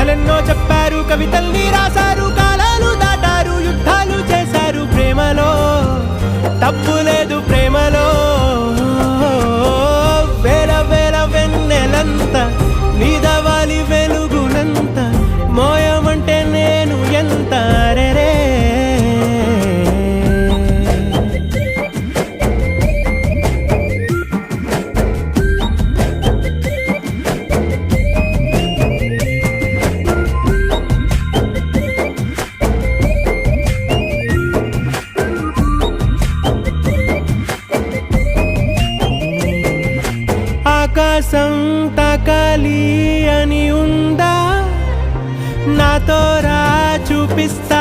కథలెన్నో చెప్పారు, కవితల్ని రాశారు, కాలాలు దాటారు, యుద్ధాలు చేశారు. ప్రేమలో తప్పు లేదు, ప్రేమలో వేల వేల వెన్నెలంత నీదవాలి వెలుగునంత మోయమంటే నేను ఎంత రే. ఆకాశం తాకాలి అని ఉందా, నాతో రా చూపిస్తా